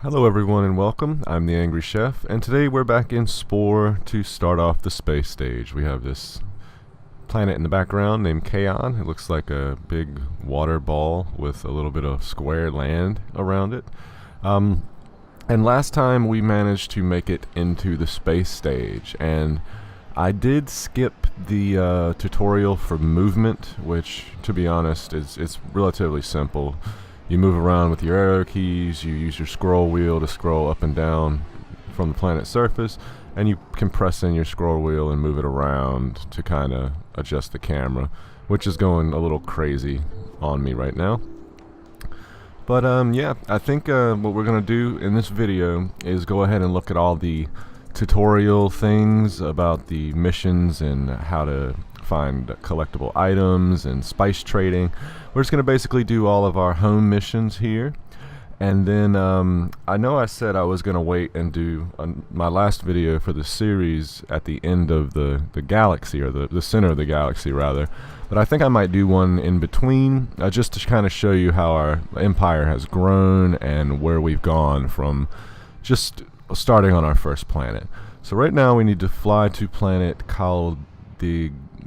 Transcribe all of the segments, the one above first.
Hello everyone and welcome. I'm the Angry Chef, and today we're back in Spore to start off the space stage. We have this planet in the background named Kaon. It looks like a big water ball with a little bit of square land around it. And last time we managed to make it into the space stage, and I did skip the tutorial for movement, which, to be honest, it's relatively simple. You move around with your arrow keys, you use your scroll wheel to scroll up and down from the planet's surface, and you can press in your scroll wheel and move it around to kind of adjust the camera, which is going a little crazy on me right now. But yeah, I think what we're going to do in this video is go ahead and look at all the tutorial things about the missions and how to find collectible items and spice trading. We're just going to basically do all of our home missions here, and then I know I said I was going to wait and do my last video for the series at the end of the galaxy, or the center of the galaxy rather, but I think I might do one in between, just to kind of show you how our empire has grown and where we've gone from just starting on our first planet. So right now we need to fly to planet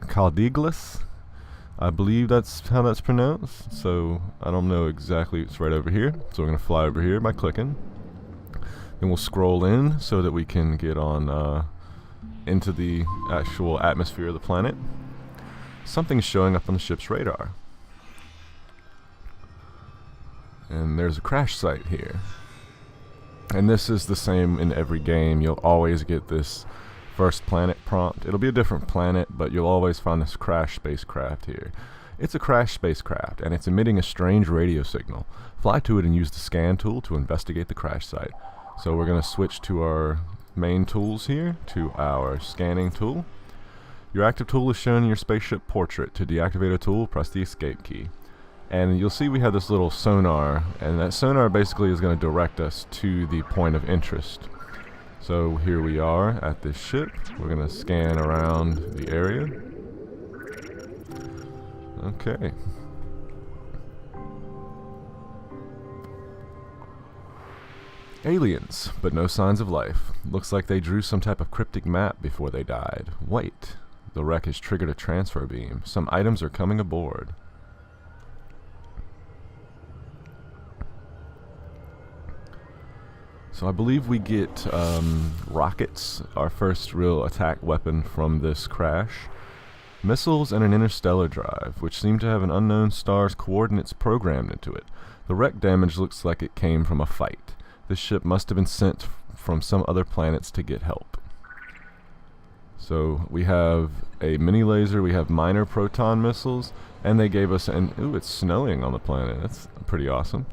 Caldiglis. I believe that's how that's pronounced, so I don't know exactly. It's right over here, so we're going to fly over here by clicking. Then we'll scroll in so that we can get on into the actual atmosphere of the planet. Something's showing up on the ship's radar, and there's a crash site here. And this is the same in every game. You'll always get this first planet prompt. It'll be a different planet, but you'll always find this crash spacecraft here. It's a crash spacecraft, and it's emitting a strange radio signal. Fly to it and use the scan tool to investigate the crash site. So we're going to switch to our main tools here, to our scanning tool. Your active tool is shown in your spaceship portrait. To deactivate a tool, press the escape key. And you'll see we have this little sonar, and that sonar basically is going to direct us to the point of interest. So here we are at this ship. We're going to scan around the area. Okay. Aliens, but no signs of life. Looks like they drew some type of cryptic map before they died. Wait, the wreck has triggered a transfer beam. Some items are coming aboard. So I believe we get rockets, our first real attack weapon from this crash. Missiles and an interstellar drive, which seem to have an unknown star's coordinates programmed into it. The wreck damage looks like it came from a fight. This ship must have been sent from some other planets to get help. So we have a mini laser, we have minor proton missiles, and they gave us an... Ooh, it's snowing on the planet. That's pretty awesome.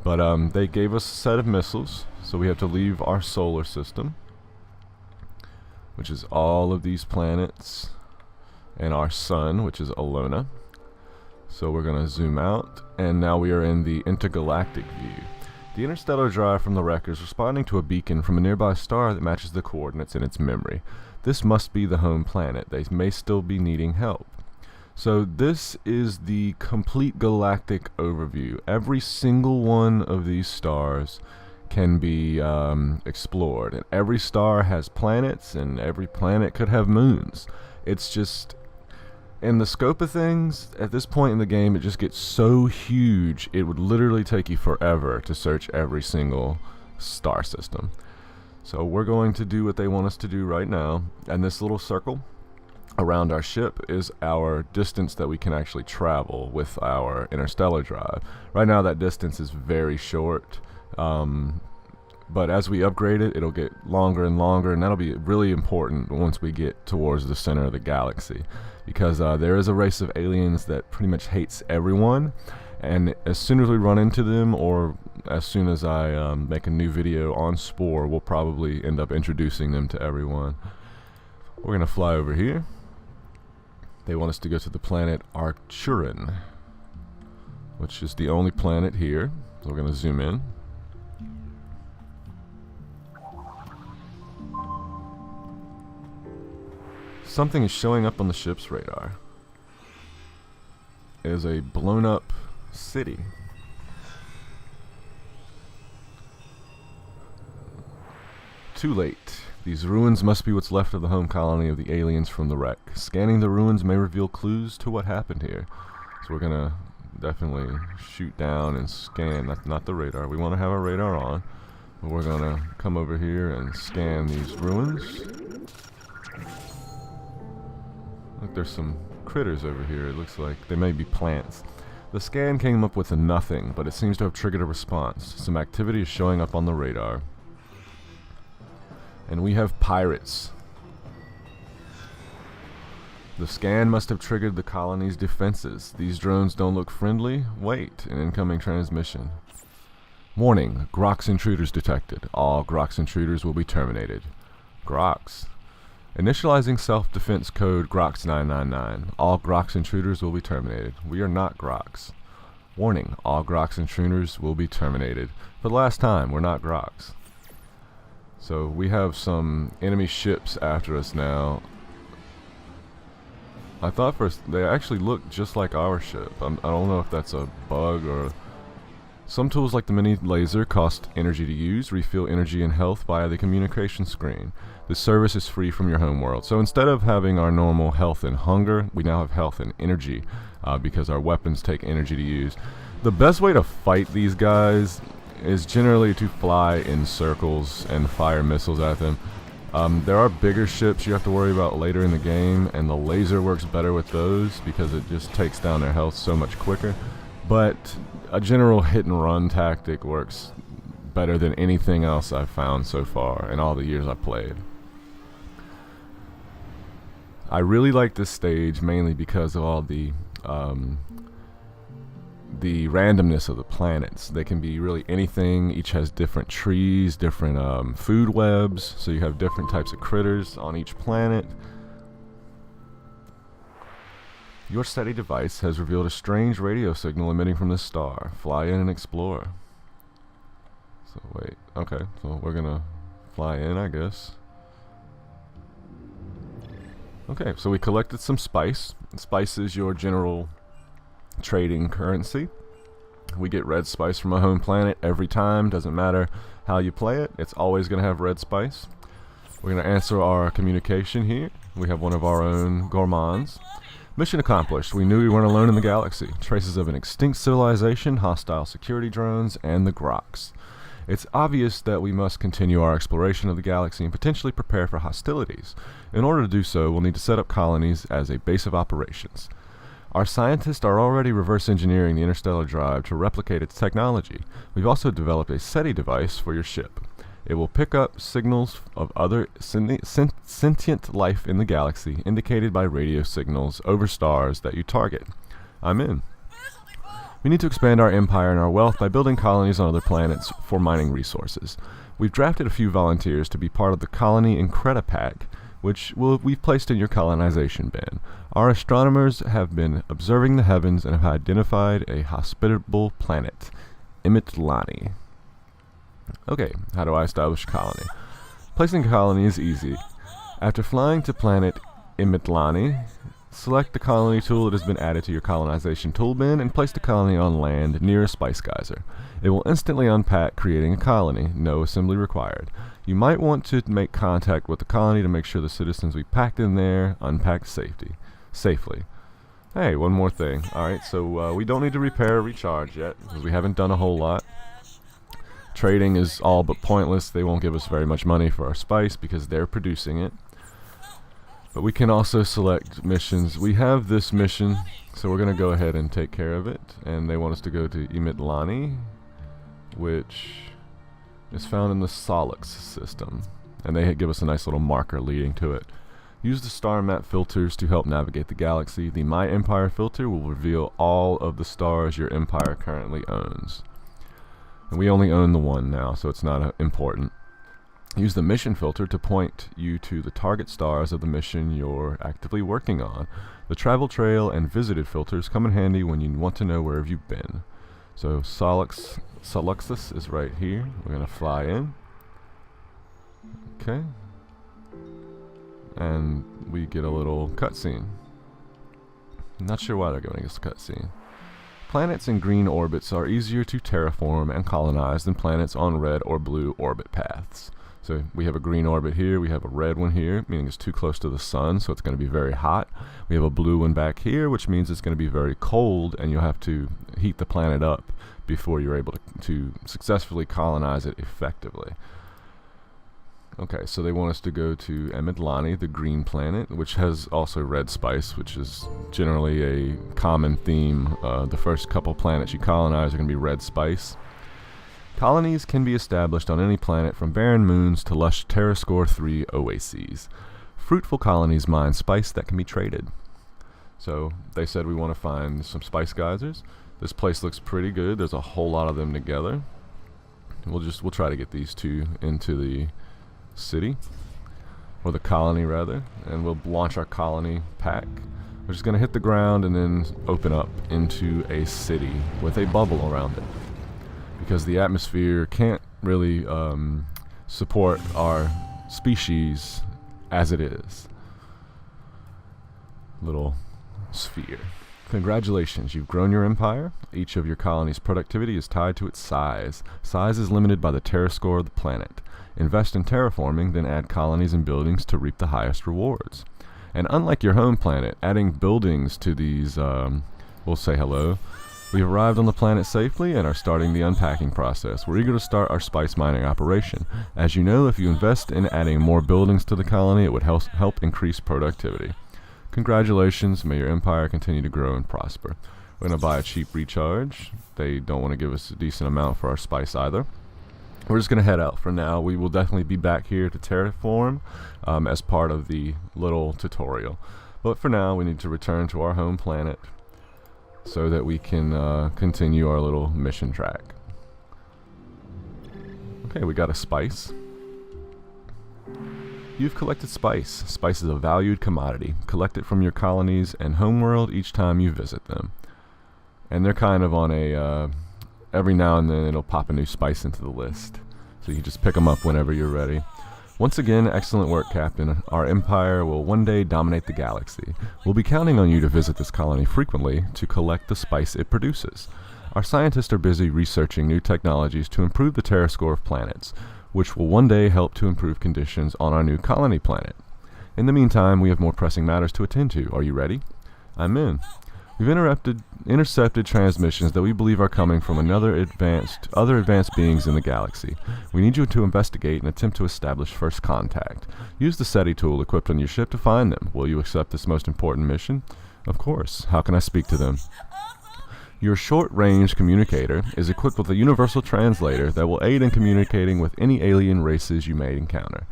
But they gave us a set of missiles, so we have to leave our solar system, which is all of these planets, and our sun, which is Alona. So we're going to zoom out, and now we are in the intergalactic view. The interstellar drive from the wreck is responding to a beacon from a nearby star that matches the coordinates in its memory. This must be the home planet. They may still be needing help. So this is the complete galactic overview. Every single one of these stars can be explored, and every star has planets, and every planet could have moons. It's just, in the scope of things, at this point in the game, it just gets so huge, it would literally take you forever to search every single star system. So we're going to do what they want us to do right now, and this little circle around our ship is our distance that we can actually travel with our interstellar drive. Right now that distance is very short, but as we upgrade it, it'll get longer and longer, and that'll be really important once we get towards the center of the galaxy, because there is a race of aliens that pretty much hates everyone, and as soon as we run into them, or as soon as I make a new video on Spore, we'll probably end up introducing them to everyone. We're gonna fly over here. They want us to go to the planet Arcturan, which is the only planet here. So we're going to zoom in. Something is showing up on the ship's radar. It is a blown up city. Too late. These ruins must be what's left of the home colony of the aliens from the wreck. Scanning the ruins may reveal clues to what happened here. So we're gonna definitely shoot down and scan. That's not the radar. We want to have our radar on. But we're gonna come over here and scan these ruins. Look, there's some critters over here. It looks like they may be plants. The scan came up with a nothing, but it seems to have triggered a response. Some activity is showing up on the radar. And we have pirates. The scan must have triggered the colony's defenses. These drones don't look friendly. Wait, an incoming transmission. Warning, Grox intruders detected. All Grox intruders will be terminated. Grox. Initializing self-defense code Grox 999. All Grox intruders will be terminated. We are not Grox. Warning, all Grox intruders will be terminated. For the last time, we're not Grox. So we have some enemy ships after us now. I thought first they actually look just like our ship. I don't know if that's a bug or... Some tools like the mini laser cost energy to use, refill energy and health via the communication screen. This service is free from your home world. So instead of having our normal health and hunger, we now have health and energy because our weapons take energy to use. The best way to fight these guys is generally to fly in circles and fire missiles at them. There are bigger ships you have to worry about later in the game, and the laser works better with those because it just takes down their health so much quicker. But a general hit and run tactic works better than anything else I've found so far in all the years I've played. I really like this stage mainly because of all the randomness of the planets. They can be really anything. Each has different trees, different food webs, so you have different types of critters on each planet. Your SETI device has revealed a strange radio signal emitting from this star. Fly in and explore. So wait, okay, so we're gonna fly in, I guess. Okay, so we collected some spice. Spice is your general trading currency. We get red spice from a home planet every time. Doesn't matter how you play it, it's always gonna have red spice. We're gonna answer our communication here. We have one of our own gourmands. Mission accomplished. We knew we weren't alone in the galaxy. Traces of an extinct civilization, hostile security drones, and the Grox. It's obvious that we must continue our exploration of the galaxy and potentially prepare for hostilities. In order to do so, we'll need to set up colonies as a base of operations. Our scientists are already reverse engineering the interstellar drive to replicate its technology. We've also developed a SETI device for your ship. It will pick up signals of other sentient life in the galaxy, indicated by radio signals over stars that you target. I'm in. We need to expand our empire and our wealth by building colonies on other planets for mining resources. We've drafted a few volunteers to be part of the Colony Increta Pack, which we've placed in your colonization bin. Our astronomers have been observing the heavens and have identified a hospitable planet, Imitlani. Okay, how do I establish a colony? Placing a colony is easy. After flying to planet Imitlani, select the colony tool that has been added to your colonization tool bin and place the colony on land near a spice geyser. It will instantly unpack, creating a colony. No assembly required. You might want to make contact with the colony to make sure the citizens we packed in there unpacked safely. Hey, one more thing. Alright, so we don't need to repair or recharge yet because we haven't done a whole lot. Trading is all but pointless. They won't give us very much money for our spice because they're producing it. But we can also select missions. We have this mission, so we're going to go ahead and take care of it. And they want us to go to Imitlani, which is found in the Solix system. And they give us a nice little marker leading to it. Use the star map filters to help navigate the galaxy. The My Empire filter will reveal all of the stars your empire currently owns. And we only own the one now, so it's not important. Use the mission filter to point you to the target stars of the mission you're actively working on. The travel trail and visited filters come in handy when you want to know where you've been. So Soluxus is right here. We're going to fly in. Okay. And we get a little cutscene. Not sure why they're giving us a cutscene. Planets in green orbits are easier to terraform and colonize than planets on red or blue orbit paths. So we have a green orbit here, we have a red one here, meaning it's too close to the sun, so it's going to be very hot. We have a blue one back here, which means it's going to be very cold, and you'll have to heat the planet up before you're able to successfully colonize it effectively. Okay, so they want us to go to Emidlani, the green planet, which has also red spice, which is generally a common theme. The first couple planets you colonize are going to be red spice. Colonies can be established on any planet from barren moons to lush Terrascore 3 oases. Fruitful colonies mine spice that can be traded. So they said we want to find some spice geysers. This place looks pretty good. There's a whole lot of them together. We'll try to get these two into the city, or the colony rather, and we'll launch our colony pack. We're just going to hit the ground and then open up into a city with a bubble around it, because the atmosphere can't really support our species as it is. Little sphere. Congratulations, you've grown your empire. Each of your colony's productivity is tied to its size. Size is limited by the Terrascore of the planet. Invest in terraforming, then add colonies and buildings to reap the highest rewards. And unlike your home planet, adding buildings to these, we'll say hello. We've arrived on the planet safely and are starting the unpacking process. We're eager to start our spice mining operation. As you know, if you invest in adding more buildings to the colony, it would help increase productivity. Congratulations, may your empire continue to grow and prosper. We're going to buy a cheap recharge. They don't want to give us a decent amount for our spice either. We're just going to head out for now. We will definitely be back here to terraform as part of the little tutorial. But for now, we need to return to our home planet so that we can continue our little mission track. Okay, we got a spice. You've collected spice. Spice is a valued commodity. Collect it from your colonies and homeworld each time you visit them. And they're kind of on a every now and then it'll pop a new spice into the list, so you can just pick them up whenever you're ready. Once again, excellent work, Captain. Our empire will one day dominate the galaxy. We'll be counting on you to visit this colony frequently to collect the spice it produces. Our scientists are busy researching new technologies to improve the Terrascore of planets, which will one day help to improve conditions on our new colony planet. In the meantime, we have more pressing matters to attend to. Are you ready? I'm in. We've intercepted transmissions that we believe are coming from other advanced beings in the galaxy. We need you to investigate and attempt to establish first contact. Use the SETI tool equipped on your ship to find them. Will you accept this most important mission? Of course. How can I speak to them? Your short-range communicator is equipped with a universal translator that will aid in communicating with any alien races you may encounter.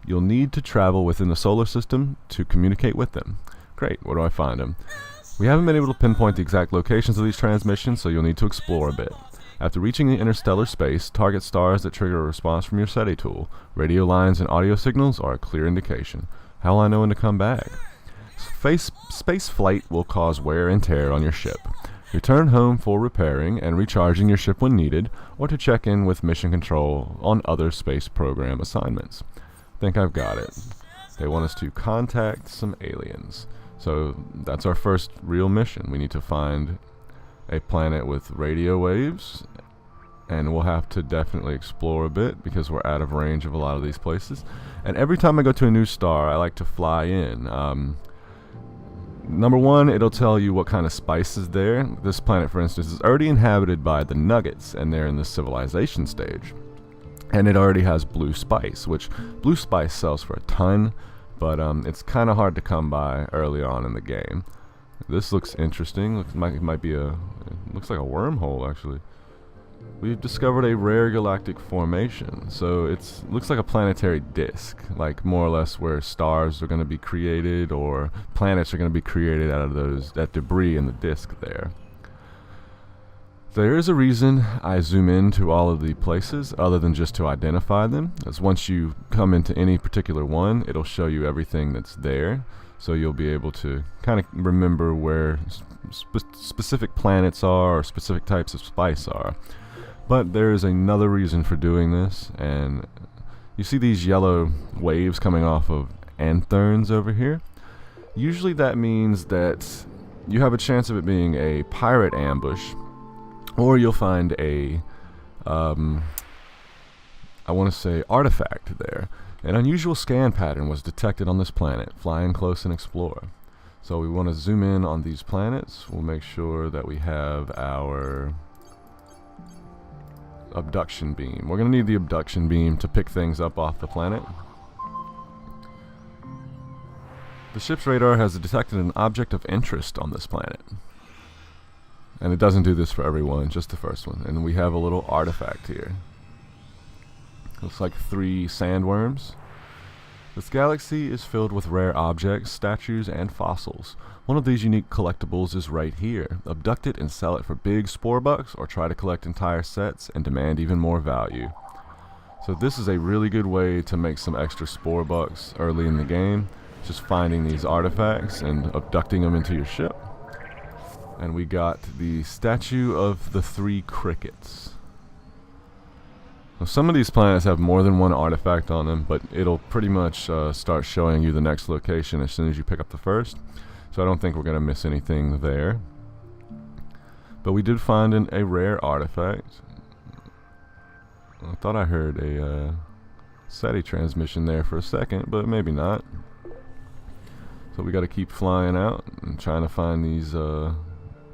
You'll need to travel within the solar system to communicate with them. Great. Where do I find them? We haven't been able to pinpoint the exact locations of these transmissions, so you'll need to explore a bit. After reaching the interstellar space, target stars that trigger a response from your SETI tool. Radio lines and audio signals are a clear indication. How will I know when to come back? Space flight will cause wear and tear on your ship. Return home for repairing and recharging your ship when needed, or to check in with mission control on other space program assignments. Think I've got it. They want us to contact some aliens. So that's our first real mission. We need to find a planet with radio waves, and we'll have to definitely explore a bit because we're out of range of a lot of these places. And every time I go to a new star, I like to fly in. Number one, it'll tell you what kind of spice is there. This planet, for instance, is already inhabited by the Nuggets, and they're in the civilization stage. And it already has blue spice, which blue spice sells for a ton. But it's kind of hard to come by early on in the game. This looks interesting. It might be it looks like a wormhole, actually. We've discovered a rare galactic formation. So it looks like a planetary disk, like more or less where stars are going to be created or planets are going to be created out of that debris in the disk there. There is a reason I zoom into all of the places other than just to identify them, as once you come into any particular one, it'll show you everything that's there, so you'll be able to kind of remember where specific planets are or specific types of spice are. But there is another reason for doing this, and you see these yellow waves coming off of anthurns over here. Usually that means that you have a chance of it being a pirate ambush, or you'll find a I want to say artifact there. An unusual scan pattern was detected on this planet. Fly in close and explore. So we want to zoom in on these planets. We'll make sure that we have our abduction beam. We're going to need the abduction beam to pick things up off the planet. The ship's radar has detected an object of interest on this planet. And it doesn't do this for everyone, just the first one. And we have a little artifact here. Looks like 3 sandworms. This galaxy is filled with rare objects, statues, and fossils. One of these unique collectibles is right here. Abduct it and sell it for big spore bucks, or try to collect entire sets and demand even more value. So this is a really good way to make some extra spore bucks early in the game. Just finding these artifacts and abducting them into your ship. And we got the statue of the 3 crickets. Now, some of these planets have more than one artifact on them, but it'll pretty much start showing you the next location as soon as you pick up the first. So I don't think we're going to miss anything there. But we did find a rare artifact. I thought I heard a SETI transmission there for a second, but maybe not. So we got to keep flying out and trying to find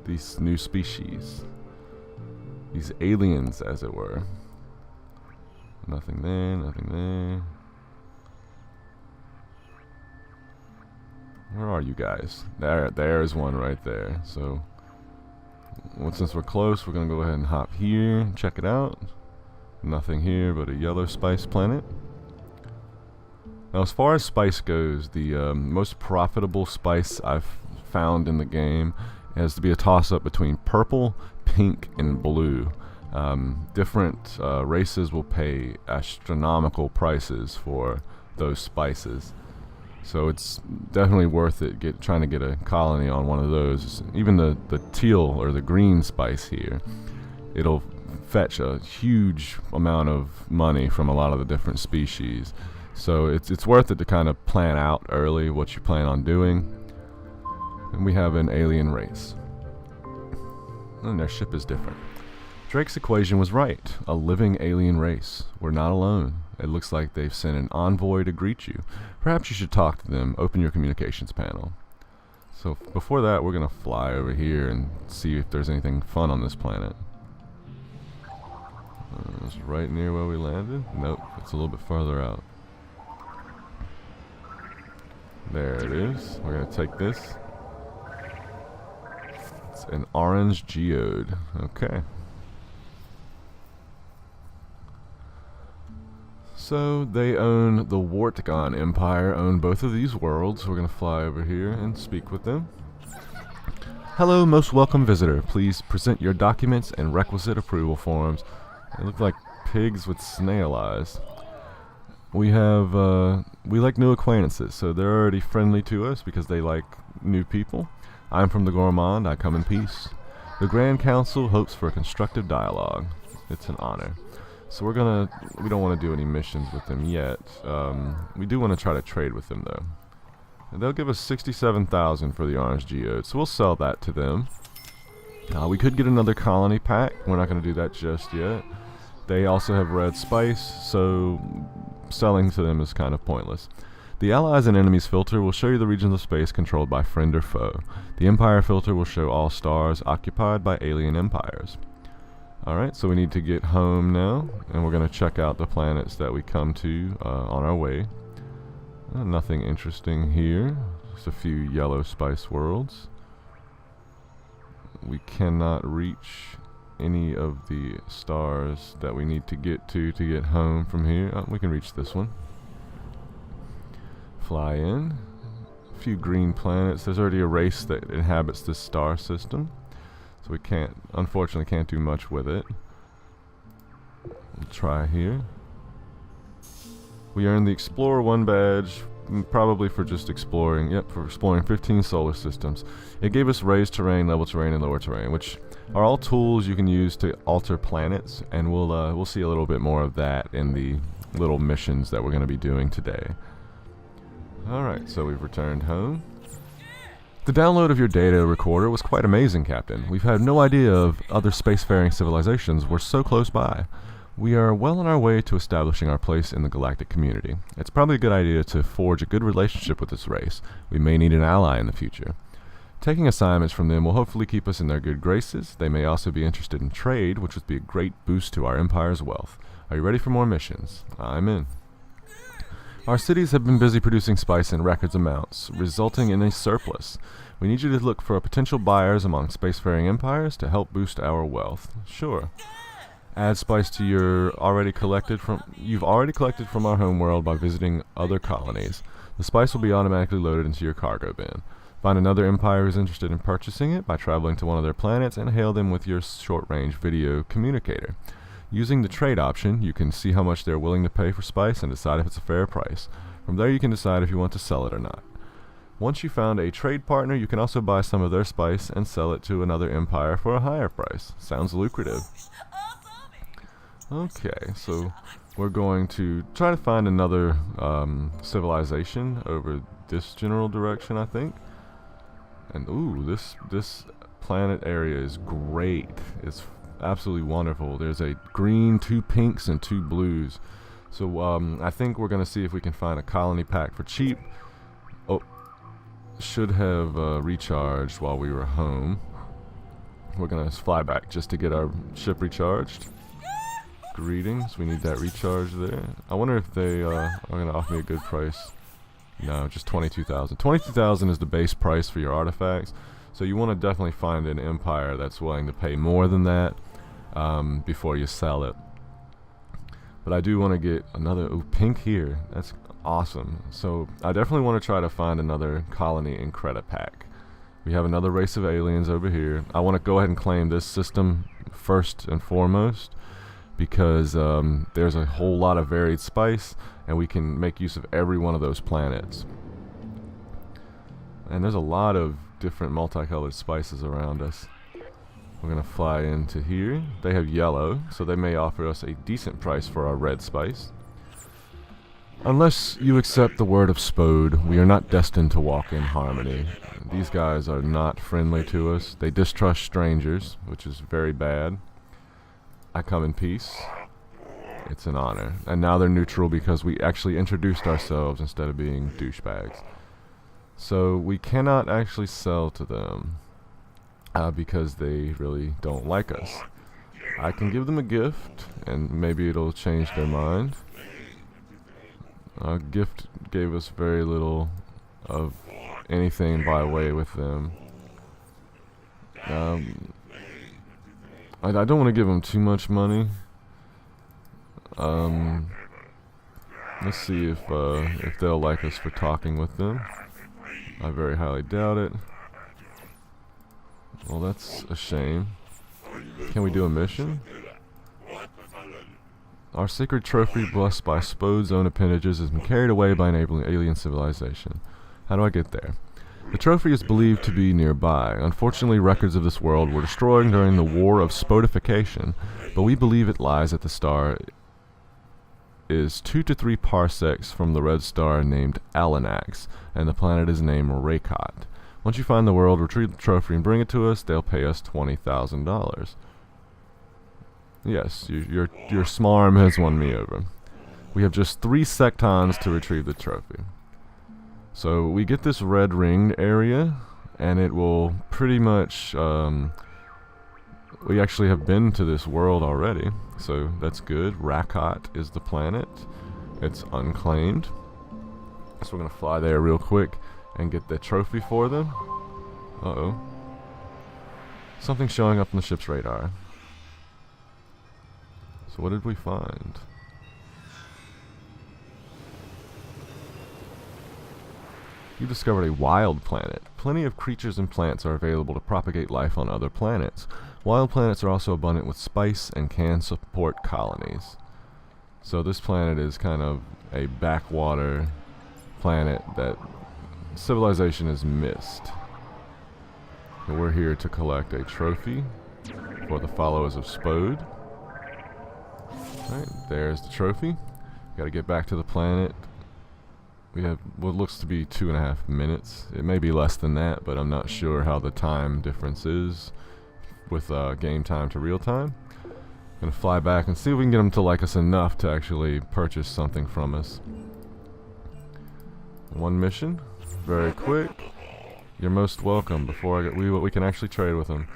these new species, these aliens, as it were. Nothing there, nothing there. Where are you guys? There's one right there. So, since we're close, we're gonna go ahead and hop here and check it out. Nothing here but a yellow spice planet. Now, as far as spice goes, the most profitable spice I've found in the game has to be a toss-up between purple, pink, and blue. Different races will pay astronomical prices for those spices. So it's definitely worth it trying to get a colony on one of those. Even the teal or the green spice here, it'll fetch a huge amount of money from a lot of the different species. So it's worth it to kind of plan out early what you plan on doing. And we have an alien race. And their ship is different. Drake's equation was right. A living alien race. We're not alone. It looks like they've sent an envoy to greet you. Perhaps you should talk to them. Open your communications panel. So before that, we're going to fly over here and see if there's anything fun on this planet. It's right near where we landed. Nope, it's a little bit farther out. There it is. We're going to take this. It's an orange geode. Okay. So they own the Wortgon Empire, own both of these worlds. We're going to fly over here and speak with them. Hello, most welcome visitor. Please present your documents and requisite approval forms. They look like pigs with snail eyes. We like new acquaintances, so they're already friendly to us because they like new people. I'm from the Gourmand. I come in peace. The Grand Council hopes for a constructive dialogue. It's an honor. So we don't want to do any missions with them yet. We do want to try to trade with them though. And they'll give us 67,000 for the orange geode, so we'll sell that to them. We could get another colony pack. We're not going to do that just yet. They also have red spice, so selling to them is kind of pointless. The allies and enemies filter will show you the regions of space controlled by friend or foe. The empire filter will show all stars occupied by alien empires. Alright, so we need to get home now, and we're going to check out the planets that we come to on our way. Nothing interesting here, just a few yellow spice worlds. We cannot reach any of the stars that we need to get home from here. We can reach this one. Fly in. A few green planets. There's already a race that inhabits this star system, so we unfortunately can't do much with it. We'll try here. We earned the Explorer 1 badge, probably for just exploring. Yep, for exploring 15 solar systems. It gave us raised terrain, level terrain, and lower terrain, which are all tools you can use to alter planets, and we'll see a little bit more of that in the little missions that we're going to be doing today. Alright, so we've returned home. The download of your data recorder was quite amazing, Captain. We've had no idea of other spacefaring civilizations were so close by. We are well on our way to establishing our place in the galactic community. It's probably a good idea to forge a good relationship with this race. We may need an ally in the future. Taking assignments from them will hopefully keep us in their good graces. They may also be interested in trade, which would be a great boost to our empire's wealth. Are you ready for more missions? I'm in. Our cities have been busy producing spice in record amounts, resulting in a surplus. We need you to look for potential buyers among spacefaring empires to help boost our wealth. Sure. Add spice to you've already collected from our homeworld by visiting other colonies. The spice will be automatically loaded into your cargo bin. Find another empire who's interested in purchasing it by traveling to one of their planets and hail them with your short-range video communicator. Using the trade option, you can see how much they're willing to pay for spice and decide if it's a fair price. From there you can decide if you want to sell it or not. Once you found a trade partner, you can also buy some of their spice and sell it to another empire for a higher price. Sounds lucrative. Okay, so we're going to try to find another civilization over this general direction, I think. And ooh, this planet area is great. It's absolutely wonderful. There's a green, 2 pinks, and 2 blues. So I think we're going to see if we can find a colony pack for cheap. Oh, should have recharged while we were home. We're going to fly back just to get our ship recharged. Greetings, we need that recharge there. I wonder if they are going to offer me a good price. No, just 22,000. 22,000 is the base price for your artifacts. So you want to definitely find an empire that's willing to pay more than that before you sell it. But I do want to get another pink here. That's awesome. So I definitely want to try to find another colony in credit pack. We have another race of aliens over here. I want to go ahead and claim this system first and foremost, because there's a whole lot of varied spice and we can make use of every one of those planets. And there's a lot of different multicolored spices around us. We're gonna fly into here. They have yellow, so they may offer us a decent price for our red spice. Unless you accept the word of Spode, we are not destined to walk in harmony. These guys are not friendly to us. They distrust strangers, which is very bad. I come in peace. It's an honor. And now they're neutral because we actually introduced ourselves instead of being douchebags. So we cannot actually sell to them because they really don't like us. I can give them a gift and maybe it'll change their mind. Our gift gave us very little of anything by way with them. I don't want to give them too much money. Let's see if they'll like us for talking with them. I very highly doubt it. Well, that's a shame. Can we do a mission? Our sacred trophy, blessed by Spode's own appendages, has been carried away by an alien civilization. How do I get there? The trophy is believed to be nearby. Unfortunately, records of this world were destroyed during the War of Spodification, but we believe it lies at the star is 2 to 3 parsecs from the red star named Alanax, and the planet is named Rakot. Once you find the world, retrieve the trophy and bring it to us. They'll pay us $20,000. Yes, your smarm has won me over. We have just 3 sectons to retrieve the trophy. So we get this red ringed area, and it will pretty much, we actually have been to this world already, so that's good. Rakot is the planet. It's unclaimed. So we're going to fly there real quick and get the trophy for them. Uh-oh. Something's showing up on the ship's radar. So what did we find? You discovered a wild planet. Plenty of creatures and plants are available to propagate life on other planets. Wild planets are also abundant with spice and can support colonies. So this planet is kind of a backwater planet that civilization has missed. And we're here to collect a trophy for the followers of Spode. Alright, there's the trophy. Gotta get back to the planet. We have what looks to be 2.5 minutes. It may be less than that, but I'm not sure how the time difference is with game time to real time. Gonna fly back and see if we can get them to like us enough to actually purchase something from us. One mission, very quick. You're most welcome. Before I get we can actually trade with them.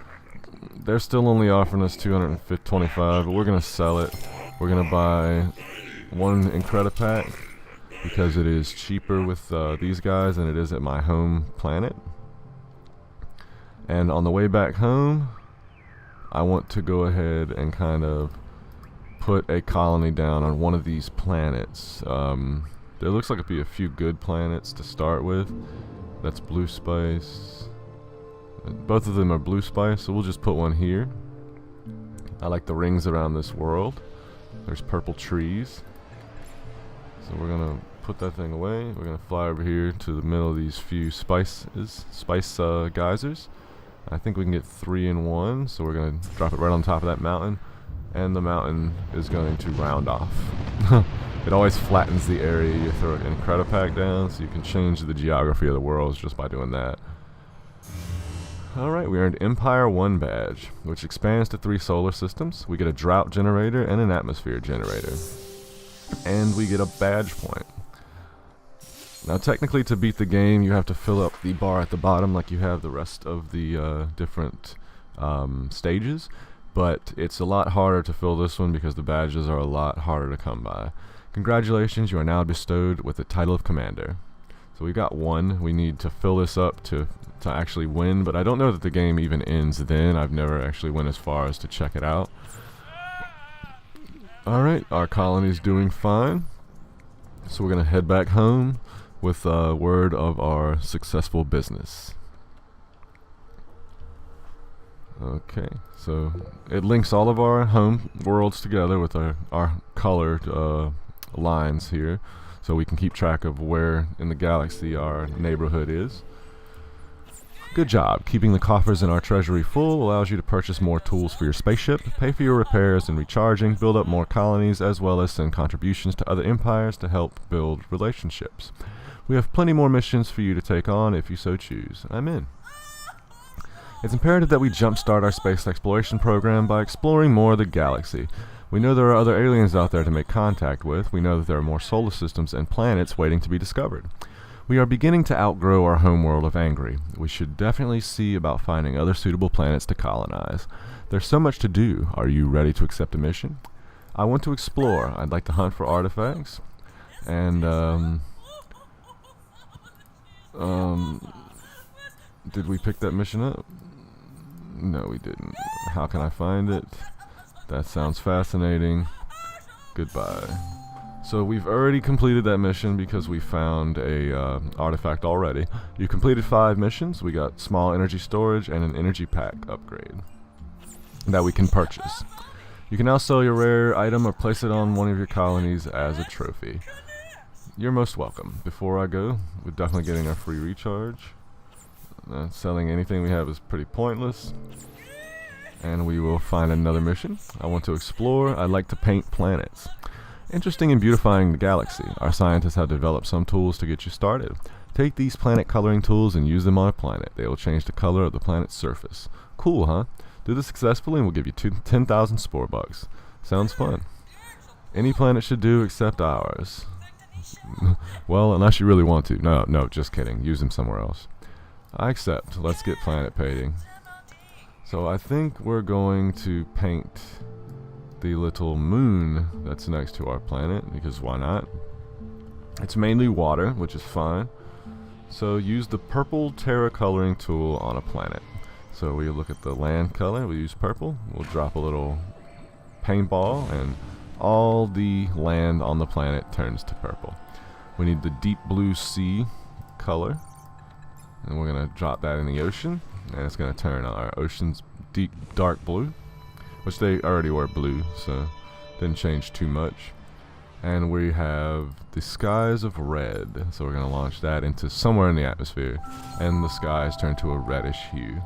They're still only offering us 225, but we're gonna sell it. We're gonna buy one Incredipack because it is cheaper with these guys than it is at my home planet. And on the way back home, I want to go ahead and kind of put a colony down on one of these planets. There looks like it'd be a few good planets to start with. That's blue spice. Both of them are blue spice, so we'll just put one here. I like the rings around this world. There's purple trees. So we're gonna put that thing away. We're gonna fly over here to the middle of these few spice geysers. I think we can get 3 in 1, so we're gonna drop it right on top of that mountain, and the mountain is going to round off. It always flattens the area you throw an Incredipack down, so you can change the geography of the worlds just by doing that. Alright, we earned Empire 1 badge, which expands to 3 solar systems. We get a drought generator and an atmosphere generator. And we get a badge point. Now technically to beat the game you have to fill up the bar at the bottom like you have the rest of the different stages, but it's a lot harder to fill this one because the badges are a lot harder to come by. Congratulations, you are now bestowed with the title of Commander. So we got 1. We need to fill this up to actually win, but I don't know that the game even ends then. I've never actually went as far as to check it out. Alright, our colony's doing fine. So we're going to head back home with word of our successful business. Okay, so it links all of our home worlds together with our colored lines here, so we can keep track of where in the galaxy our neighborhood is. Good job. Keeping the coffers in our treasury full allows you to purchase more tools for your spaceship, pay for your repairs and recharging, build up more colonies, as well as send contributions to other empires to help build relationships. We have plenty more missions for you to take on if you so choose. I'm in. It's imperative that we jumpstart our space exploration program by exploring more of the galaxy. We know there are other aliens out there to make contact with. We know that there are more solar systems and planets waiting to be discovered. We are beginning to outgrow our homeworld of Angry. We should definitely see about finding other suitable planets to colonize. There's so much to do. Are you ready to accept a mission? I want to explore. I'd like to hunt for artifacts. And, did we pick that mission up? No, we didn't. How can I find it? That sounds fascinating. Goodbye. So we've already completed that mission because we found a artifact already. You completed 5 missions. We got small energy storage and an energy pack upgrade that we can purchase. You can now sell your rare item or place it on one of your colonies as a trophy. You're most welcome. Before I go, we're definitely getting our free recharge. Selling anything we have is pretty pointless. And we will find another mission. I want to explore. I'd like to paint planets. Interesting in beautifying the galaxy. Our scientists have developed some tools to get you started. Take these planet coloring tools and use them on a planet. They will change the color of the planet's surface. Cool, huh? Do this successfully and we'll give you 10,000 Spore bucks. Sounds fun. Any planet should do except ours. Well, unless you really want to. No, just kidding. Use them somewhere else. I accept. Let's get planet painting. So I think we're going to paint the little moon that's next to our planet, because why not? It's mainly water, which is fine. So use the purple terra coloring tool on a planet. So we look at the land color, we use purple, we'll drop a little paintball and all the land on the planet turns to purple. We need the deep blue sea color, and we're going to drop that in the ocean, and it's going to turn our ocean's deep dark blue, which they already were blue, so didn't change too much. And we have the skies of red, so we're going to launch that into somewhere in the atmosphere, and the skies turn to a reddish hue.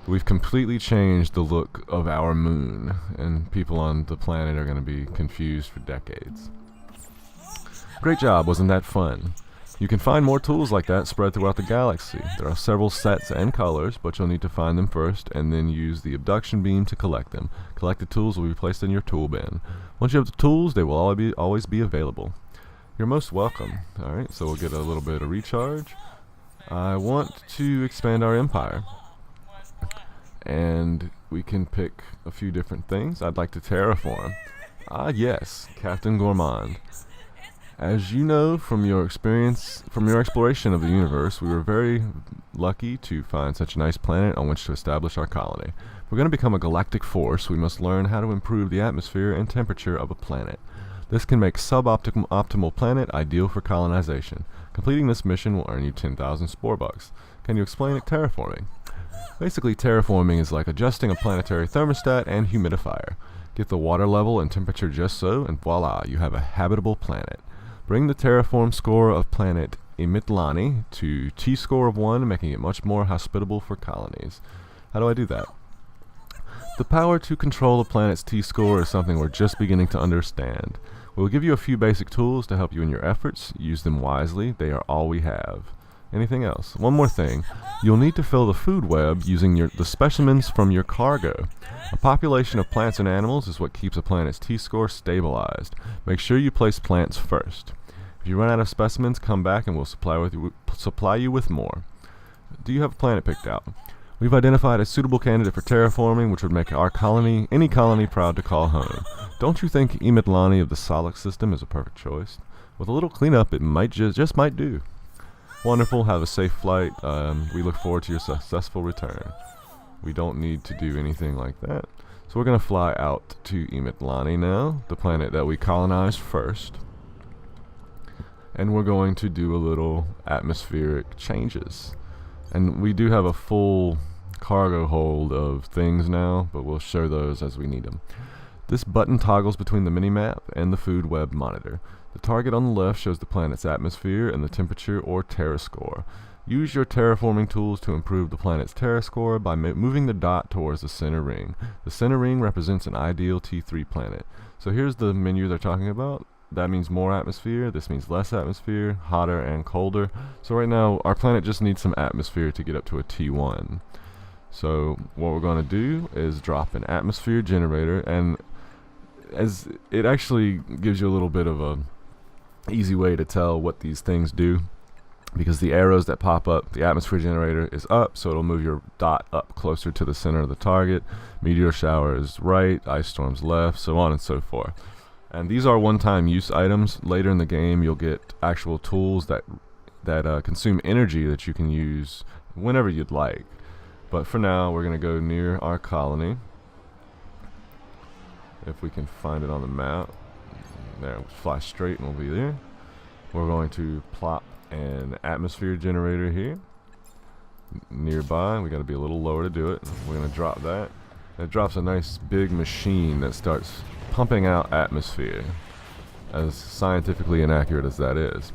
We've completely changed the look of our moon, and people on the planet are going to be confused for decades. Great job, wasn't that fun? You can find more tools like that spread throughout the galaxy. There are several sets and colors, but you'll need to find them first and then use the abduction beam to collect them. Collected tools will be placed in your tool bin. Once you have the tools, they will always be available. You're most welcome. Alright, so we'll get a little bit of recharge. I want to expand our empire. And we can pick a few different things. I'd like to terraform. Ah yes, Captain Gourmand. As you know from your exploration of the universe, we were very lucky to find such a nice planet on which to establish our colony. If we're going to become a galactic force, we must learn how to improve the atmosphere and temperature of a planet. This can make suboptimal planet ideal for colonization. Completing this mission will earn you 10,000 Spore bucks. Can you explain terraforming? Basically, terraforming is like adjusting a planetary thermostat and humidifier. Get the water level and temperature just so, and voila, you have a habitable planet. Bring the terraform score of planet Imitlani to T-score of 1, making it much more hospitable for colonies. How do I do that? The power to control a planet's T-score is something we're just beginning to understand. We'll give you a few basic tools to help you in your efforts. Use them wisely. They are all we have. Anything else? One more thing. You'll need to fill the food web using the specimens from your cargo. A population of plants and animals is what keeps a planet's T-score stabilized. Make sure you place plants first. If you run out of specimens, come back and we'll supply you with more. Do you have a planet picked out? We've identified a suitable candidate for terraforming, which would make our colony, any colony, proud to call home. Don't you think Imitlani of the Solix system is a perfect choice? With a little cleanup, it might just might do. Wonderful. Have a safe flight. We look forward to your successful return. We don't need to do anything like that. So we're going to fly out to Imitlani now, the planet that we colonized first. And we're going to do a little atmospheric changes. And we do have a full cargo hold of things now, but we'll show those as we need them. This button toggles between the minimap and the food web monitor. The target on the left shows the planet's atmosphere and the temperature or terra score. Use your terraforming tools to improve the planet's terra score by moving the dot towards the center ring. The center ring represents an ideal T3 planet. So here's the menu they're talking about. That means more atmosphere, this means less atmosphere, hotter and colder. So right now our planet just needs some atmosphere to get up to a T1. So what we're going to do is drop an atmosphere generator, and as it actually gives you a little bit of a easy way to tell what these things do, because the arrows that pop up, the atmosphere generator is up, so it'll move your dot up closer to the center of the target. Meteor shower is right, ice storms left, so on and so forth. And these are one-time use items. Later in the game you'll get actual tools that consume energy that you can use whenever you'd like. But for now we're going to go near our colony. If we can find it on the map. There, we'll fly straight and we'll be there. We're going to plop an atmosphere generator here nearby. We got to be a little lower to do it. We're going to drop that. It drops a nice big machine that starts pumping out atmosphere, as scientifically inaccurate as that is.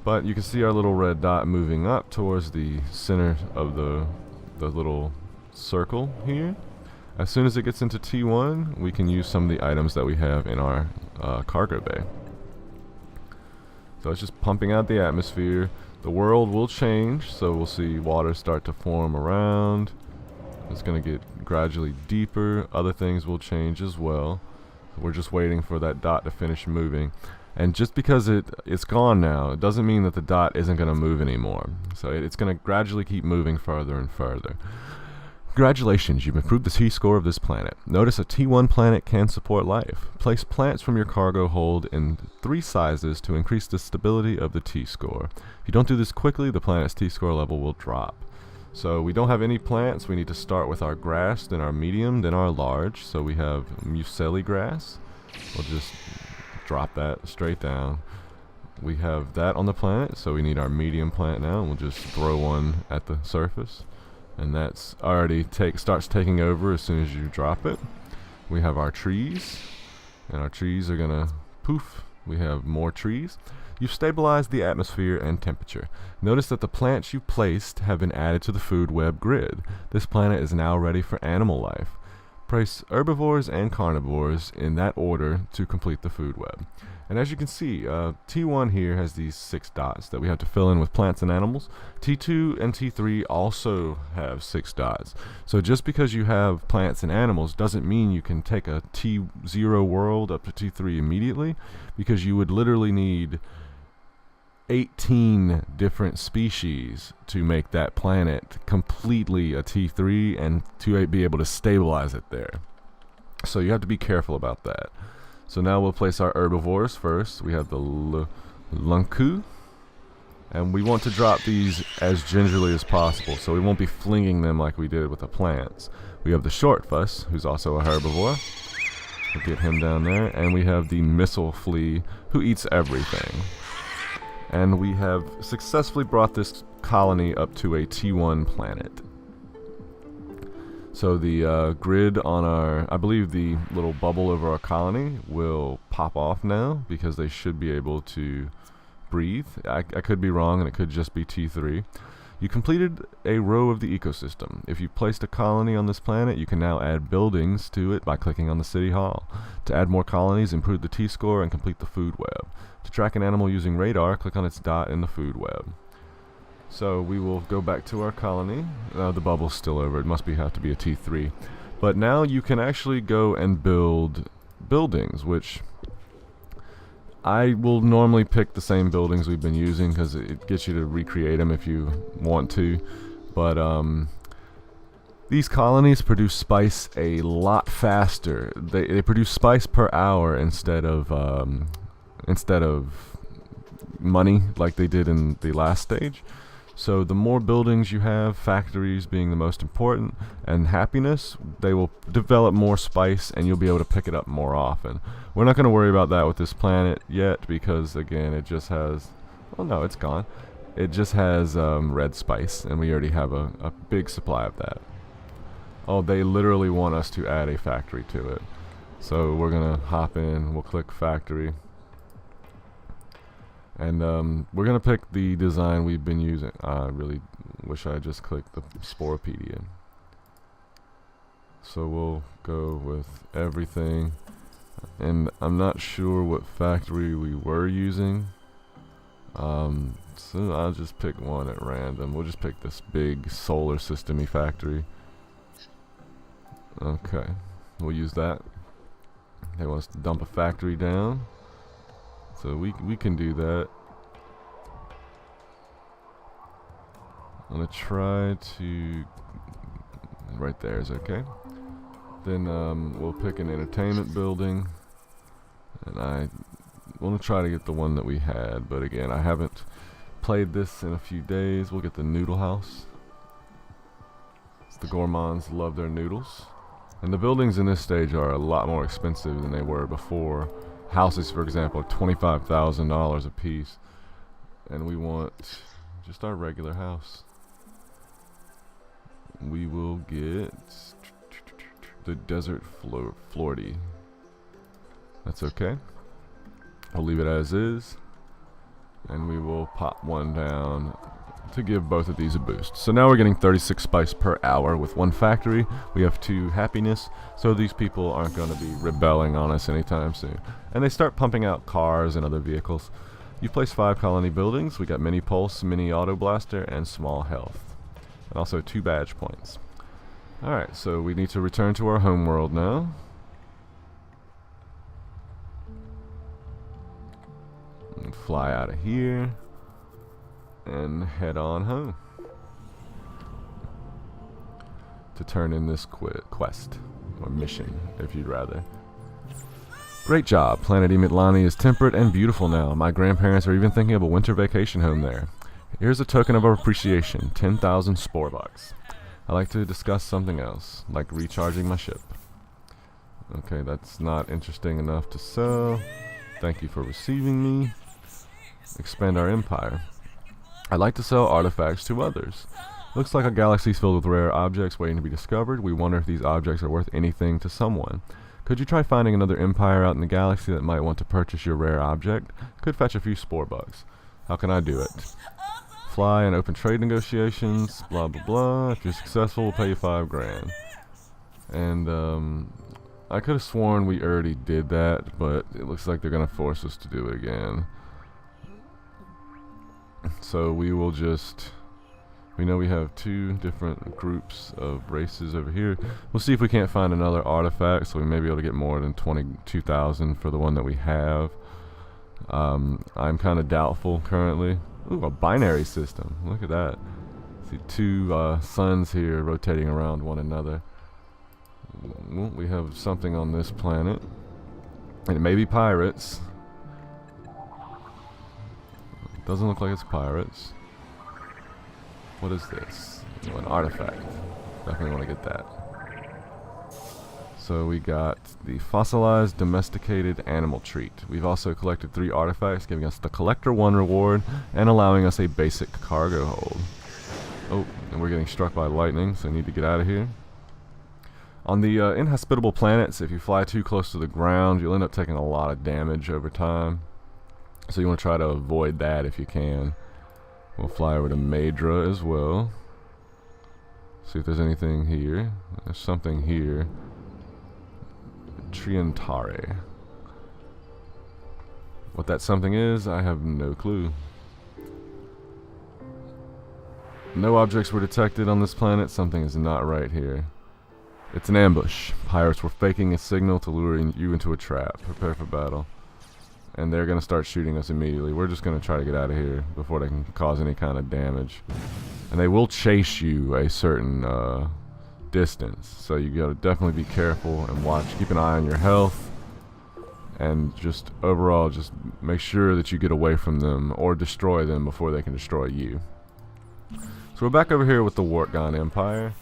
But you can see our little red dot moving up towards the center of the little circle here. As soon as it gets into T1, we can use some of the items that we have in our cargo bay. So it's just pumping out the atmosphere. The world will change, so we'll see water start to form around. It's going to get gradually deeper. Other things will change as well. We're just waiting for that dot to finish moving. And just because it's gone now, it doesn't mean that the dot isn't going to move anymore. So it's going to gradually keep moving further and further. Congratulations, you've improved the T-score of this planet. Notice a T1 planet can support life. Place plants from your cargo hold in 3 sizes to increase the stability of the T-score. If you don't do this quickly, the planet's T-score level will drop. So we don't have any plants. We need to start with our grass, then our medium, then our large. So we have mucilli grass. We'll just drop that straight down. We have that on the planet, so we need our medium plant now, and we'll just throw one at the surface. And that's already starts taking over as soon as you drop it. We have our trees, and our trees are gonna poof. We have more trees. You've stabilized the atmosphere and temperature. Notice that the plants you placed have been added to the food web grid. This planet is now ready for animal life. Place herbivores and carnivores in that order to complete the food web. And as you can see, T1 here has these 6 dots that we have to fill in with plants and animals. T2 and T3 also have 6 dots. So just because you have plants and animals doesn't mean you can take a T0 world up to T3 immediately, because you would literally need 18 different species to make that planet completely a T3 and to be able to stabilize it there. So you have to be careful about that. So now we'll place our herbivores first. We have the lunku, and we want to drop these as gingerly as possible, so we won't be flinging them like we did with the plants. We have the short fuss, who's also a herbivore. We'll get him down there. And we have the missile flea, who eats everything. And we have successfully brought this colony up to a T1 planet. So the grid on our, I believe the little bubble over our colony will pop off now, because they should be able to breathe. I could be wrong, and it could just be T3. You completed a row of the ecosystem. If you placed a colony on this planet, you can now add buildings to it by clicking on the city hall. To add more colonies, improve the T-score, and complete the food web. To track an animal using radar, click on its dot in the food web. So we will go back to our colony. The bubble's still over. It must have to be a T3. But now you can actually go and build buildings, which I will normally pick the same buildings we've been using because it gets you to recreate them if you want to. But these colonies produce spice a lot faster. They produce spice per hour instead of money like they did in the last stage. So the more buildings you have, factories being the most important, and happiness, they will develop more spice and you'll be able to pick it up more often. We're not going to worry about that with this planet yet because, again, it just has... Oh no, it's gone. It just has red spice, and we already have a big supply of that. Oh, they literally want us to add a factory to it. So we're going to hop in, we'll click factory. And we're going to pick the design we've been using. I really wish I just clicked the Sporepedia. So we'll go with everything. And I'm not sure what factory we were using. So I'll just pick one at random. We'll just pick this big solar system-y factory. Okay, we'll use that. They want us to dump a factory down. So we can do that. I'm gonna try to... Right there is okay. Then we'll pick an entertainment building. And I want to try to get the one that we had. But again, I haven't played this in a few days. We'll get the noodle house. The gourmands love their noodles. And the buildings in this stage are a lot more expensive than they were before. Houses, for example, are $25,000 a piece, and we want just our regular house. We will get the desert Flordy. That's okay. I'll leave it as is, and we will pop one down to give both of these a boost. So now we're getting 36 spice per hour with one factory. We have 2 happiness, so these people aren't going to be rebelling on us anytime soon. And they start pumping out cars and other vehicles. You place 5 colony buildings. We got mini pulse, mini auto blaster, and small health. And also 2 badge points. Alright, so we need to return to our home world now. And fly out of here and head on home to turn in this quest, or mission, if you'd rather. Great job. Planet Emitlani is temperate and beautiful now. My grandparents are even thinking of a winter vacation home there. Here's a token of our appreciation, 10,000 Spore bucks. I'd like to discuss something else, like recharging my ship. Okay, that's not interesting enough to sell. Thank you for receiving me. Expand our empire. I'd like to sell artifacts to others. Looks like a galaxy's filled with rare objects waiting to be discovered. We wonder if these objects are worth anything to someone. Could you try finding another empire out in the galaxy that might want to purchase your rare object? Could fetch a few Spore bucks. How can I do it? Fly and open trade negotiations, blah blah blah. If you're successful, we'll pay you 5 grand. And I could have sworn we already did that, but it looks like they're gonna force us to do it again. So we will just, we know we have 2 different groups of races over here. We'll see if we can't find another artifact, so we may be able to get more than 22,000 for the one that we have. I'm kind of doubtful currently. Ooh, a binary system. Look at that. See 2 suns here rotating around one another. Well, we have something on this planet. And it may be pirates. Doesn't look like it's pirates. What is this? Oh, an artifact. Definitely want to get that. So we got the fossilized domesticated animal treat. We've also collected 3 artifacts, giving us the Collector 1 reward and allowing us a basic cargo hold. Oh, and we're getting struck by lightning, so I need to get out of here. On the inhospitable planets, if you fly too close to the ground, you'll end up taking a lot of damage over time. So you want to try to avoid that if you can. We'll fly over to Madra as well. See if there's anything here. There's something here. Triantare. What that something is, I have no clue. No objects were detected on this planet. Something is not right here. It's an ambush. Pirates were faking a signal to lure you into a trap. Prepare for battle. And they're going to start shooting us immediately. We're just going to try to get out of here before they can cause any kind of damage. And they will chase you a certain distance. So you got to definitely be careful and watch. Keep an eye on your health. And just overall, just make sure that you get away from them or destroy them before they can destroy you. So we're back over here with the Wartgon Empire.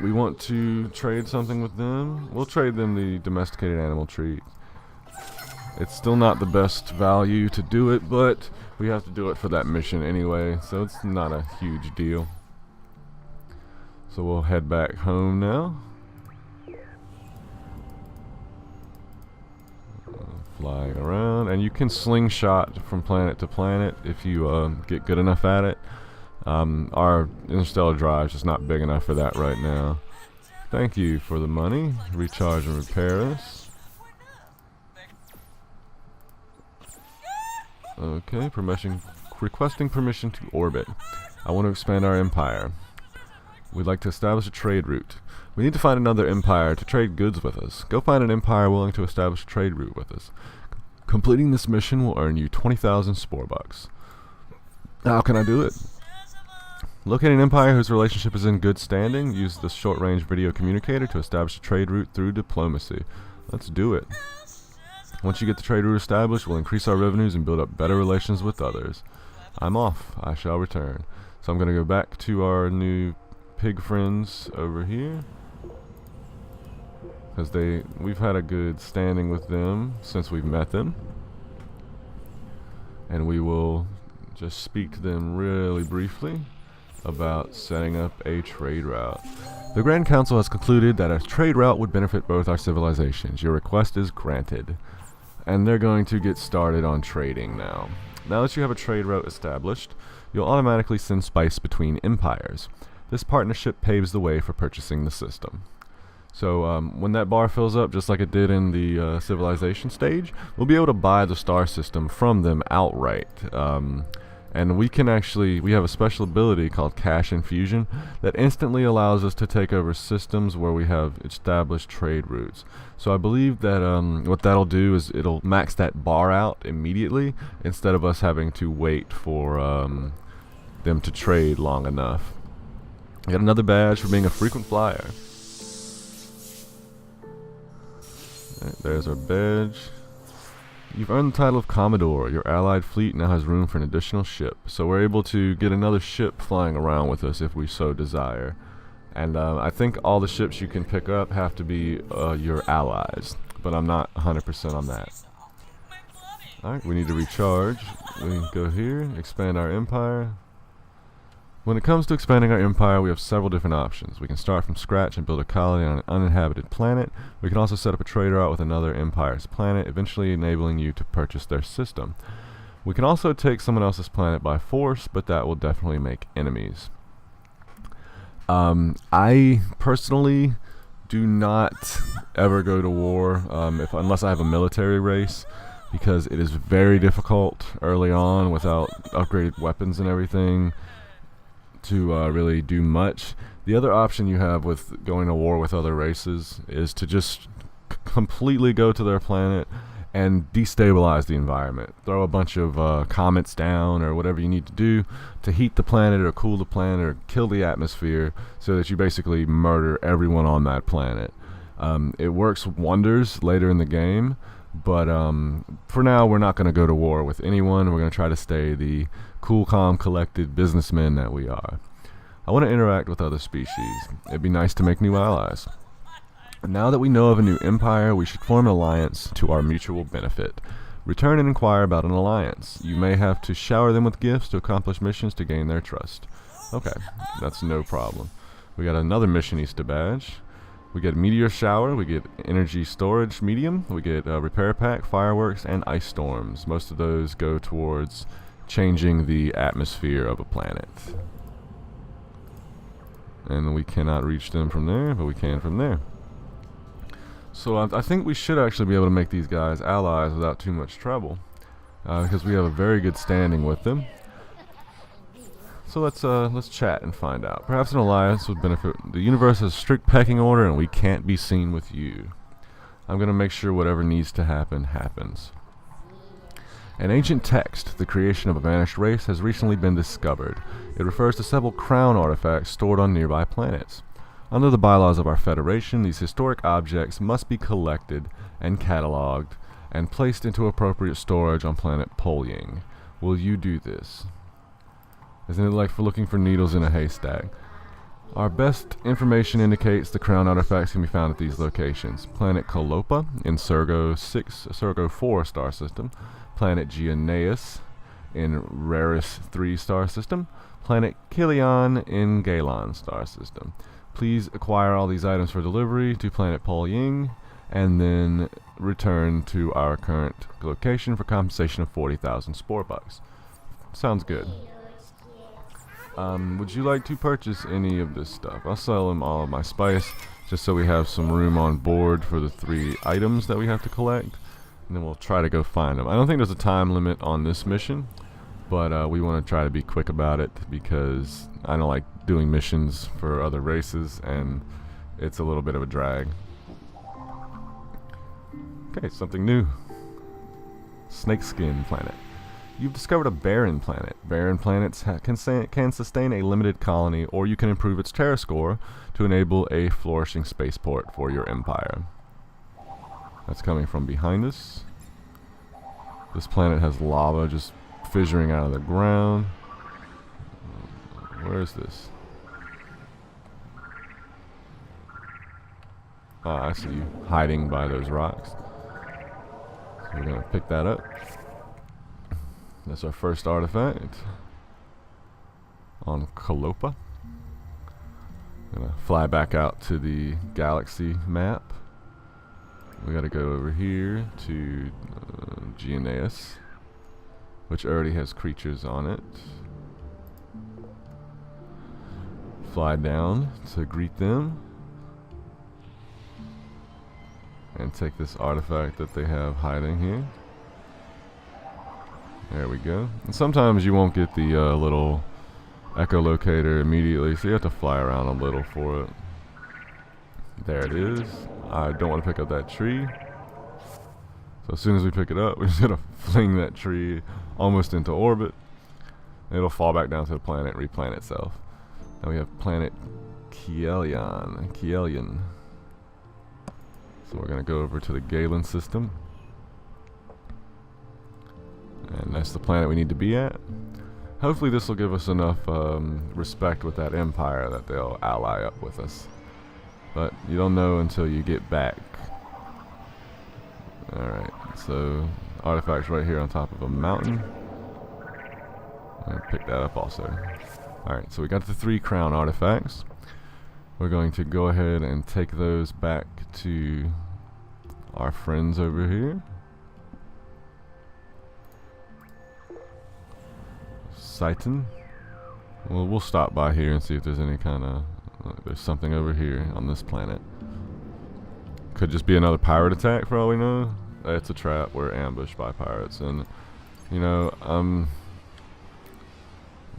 We want to trade something with them. We'll trade them the domesticated animal treat. It's still not the best value to do it, but we have to do it for that mission anyway, so it's not a huge deal. So we'll head back home now. Flying around, and you can slingshot from planet to planet if you get good enough at it. Our interstellar drive is just not big enough for that right now. Thank you for the money. Recharge and repair us. Okay, requesting permission to orbit. I want to expand our empire. We'd like to establish a trade route. We need to find another empire to trade goods with us. Go find an empire willing to establish a trade route with us. Completing this mission will earn you 20,000 Spore bucks. How can I do it? Locate an empire whose relationship is in good standing. Use the short-range video communicator to establish a trade route through diplomacy. Let's do it. Once you get the trade route established, we'll increase our revenues and build up better relations with others. I'm off. I shall return. So I'm going to go back to our new pig friends over here. Because we've had a good standing with them since we've met them. And we will just speak to them really briefly about setting up a trade route. The Grand Council has concluded that a trade route would benefit both our civilizations. Your request is granted. And they're going to get started on trading now. Now that you have a trade route established, you'll automatically send spice between empires. This partnership paves the way for purchasing the system. So when that bar fills up, just like it did in the civilization stage, we'll be able to buy the star system from them outright. And we have a special ability called Cash Infusion that instantly allows us to take over systems where we have established trade routes. So I believe that what that'll do is it'll max that bar out immediately instead of us having to wait for them to trade long enough. Got another badge for being a frequent flyer. Right, there's our badge. You've earned the title of Commodore. Your allied fleet now has room for an additional ship. So we're able to get another ship flying around with us if we so desire. And I think all the ships you can pick up have to be your allies. But I'm not 100% on that. Alright, we need to recharge. We can go here, expand our empire. When it comes to expanding our empire, we have several different options. We can start from scratch and build a colony on an uninhabited planet. We can also set up a trade route with another empire's planet, eventually enabling you to purchase their system. We can also take someone else's planet by force, but that will definitely make enemies. I personally do not ever go to war unless I have a military race, because it is very difficult early on without upgraded weapons and everything to really do much. The other option you have with going to war with other races is to just completely go to their planet and destabilize the environment. Throw a bunch of comets down or whatever you need to do to heat the planet or cool the planet or kill the atmosphere, so that you basically murder everyone on that planet. It works wonders later in the game, but for now we're not going to go to war with anyone. We're going to try to stay the cool, calm, collected businessmen that we are. I want to interact with other species. It'd be nice to make new allies. Now that we know of a new empire, we should form an alliance to our mutual benefit. Return and inquire about an alliance. You may have to shower them with gifts to accomplish missions to gain their trust. Okay, that's no problem. We got another missionista badge. We get meteor shower, we get energy storage medium, we get repair pack, fireworks, and ice storms. Most of those go towards changing the atmosphere of a planet. And we cannot reach them from there, but we can from there. So I think we should actually be able to make these guys allies without too much trouble, because we have a very good standing with them. So let's chat and find out. Perhaps an alliance would benefit. The universe has strict pecking order, and we can't be seen with you. I'm going to make sure whatever needs to happen happens. An ancient text, the creation of a vanished race, has recently been discovered. It refers to several crown artifacts stored on nearby planets. Under the bylaws of our Federation, these historic objects must be collected and catalogued and placed into appropriate storage on planet Polying. Will you do this? Isn't it like for looking for needles in a haystack? Our best information indicates the crown artifacts can be found at these locations. Planet Calopa in Sergo 4 star system. Planet Geoneus in Raris 3 star system. Planet Kilion in Galon star system. Please acquire all these items for delivery to planet Polying, and then return to our current location for compensation of 40,000 Spore bucks. Sounds good. Would you like to purchase any of this stuff? I'll sell him all of my spice, just so we have some room on board for the 3 items that we have to collect, and then we'll try to go find them. I don't think there's a time limit on this mission, but we want to try to be quick about it, because I don't like doing missions for other races, and it's a little bit of a drag. Okay, something new. Snakeskin planet. You've discovered a barren planet. Barren planets can sustain a limited colony, or you can improve its terra score to enable a flourishing spaceport for your empire. That's coming from behind us. This planet has lava just fissuring out of the ground. Where is this? Ah, I see you hiding by those rocks. So we're going to pick that up. That's our first artifact on Calopa. Gonna fly back out to the galaxy map. We gotta go over here to Geoneus, which already has creatures on it. Fly down to greet them and take this artifact that they have hiding here. There we go. And sometimes you won't get the little echolocator immediately, so you have to fly around a little for it. There it is. I don't want to pick up that tree. So as soon as we pick it up, we're just going to fling that tree almost into orbit. It'll fall back down to the planet, replant itself. Now we have planet Kielion. So we're going to go over to the Galen system. And that's the planet we need to be at. Hopefully this will give us enough respect with that empire that they'll ally up with us. But you don't know until you get back. Alright, so artifacts right here on top of a mountain. I'm going to pick that up also. Alright, so we got the 3 crown artifacts. We're going to go ahead and take those back to our friends over here. Sighton. Well, we'll stop by here and see if there's any kind of... there's something over here on this planet. Could just be another pirate attack for all we know. It's a trap. We're ambushed by pirates, and you know, I'm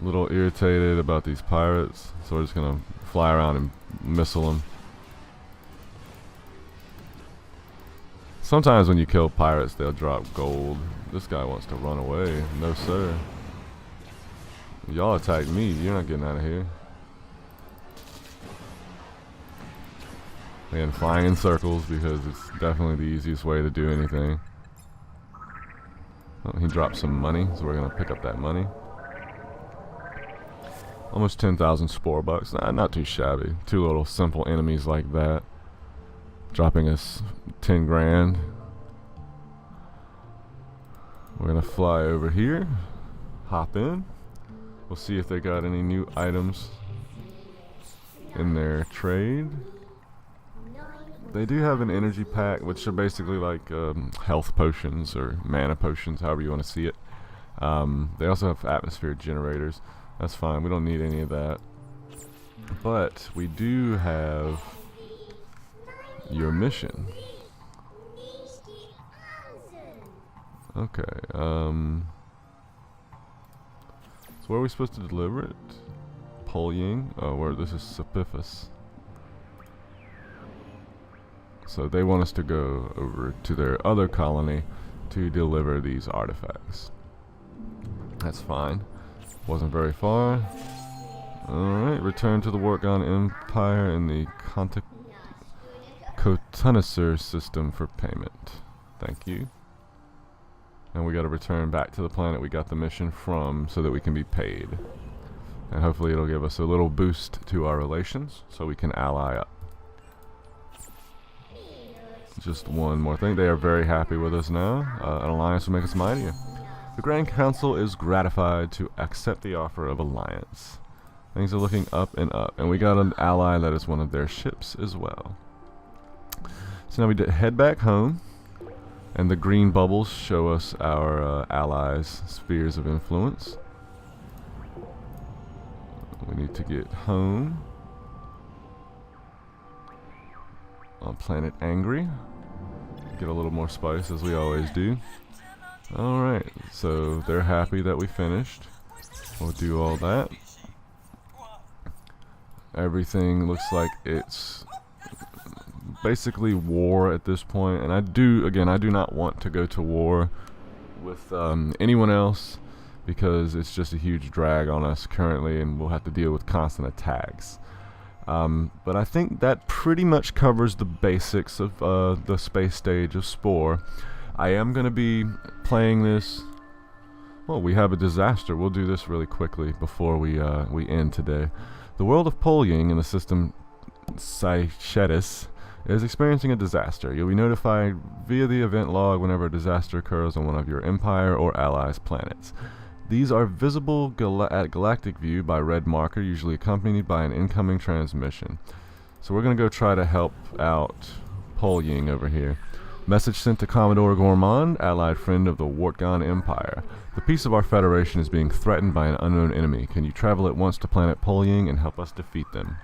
a little irritated about these pirates, so we're just gonna fly around and missile them. Sometimes when you kill pirates, they'll drop gold. This guy wants to run away. No sir. Y'all attacked me. You're not getting out of here. And flying in circles because it's definitely the easiest way to do anything. Oh, he dropped some money, so we're gonna pick up that money. Almost 10,000 spore bucks. Not too shabby. Two little simple enemies like that, dropping us 10 grand. We're gonna fly over here, hop in. We'll see if they got any new items in their trade. They do have an energy pack, which are basically like health potions or mana potions, however you want to see it. They also have atmosphere generators. That's fine, we don't need any of that. But we do have your mission. Okay, so where are we supposed to deliver it? Polying. Oh, where this is Sapifus. So they want us to go over to their other colony to deliver these artifacts. That's fine. Wasn't very far. Alright, return to the Wortgon Empire in the Cotunisser system for payment. Thank you. And we gotta return back to the planet we got the mission from so that we can be paid. And hopefully it'll give us a little boost to our relations so we can ally up. Just one more thing. They are very happy with us now. An alliance will make us mightier. The Grand Council is gratified to accept the offer of alliance. Things are looking up and up. And we got an ally that is one of their ships as well. So now we head back home. And the green bubbles show us our allies' spheres of influence. We need to get home. On planet Angry. Get a little more spice as we always do. Alright, so they're happy that we finished. We'll do all that. Everything looks like it's basically war at this point, and I do not want to go to war with anyone else because it's just a huge drag on us currently, and we'll have to deal with constant attacks. But I think that pretty much covers the basics of the space stage of Spore. I am going to be playing this. Well, we have a disaster. We'll do this really quickly before we end today. The world of Polying in the system Seychelles is experiencing a disaster. You'll be notified via the event log whenever a disaster occurs on one of your Empire or Allies planets. These are visible at Galactic view by red marker, usually accompanied by an incoming transmission. So we're going to go try to help out Polying over here. Message sent to Commodore Gourmand, allied friend of the Wortgon Empire. The peace of our Federation is being threatened by an unknown enemy. Can you travel at once to planet Polying and help us defeat them?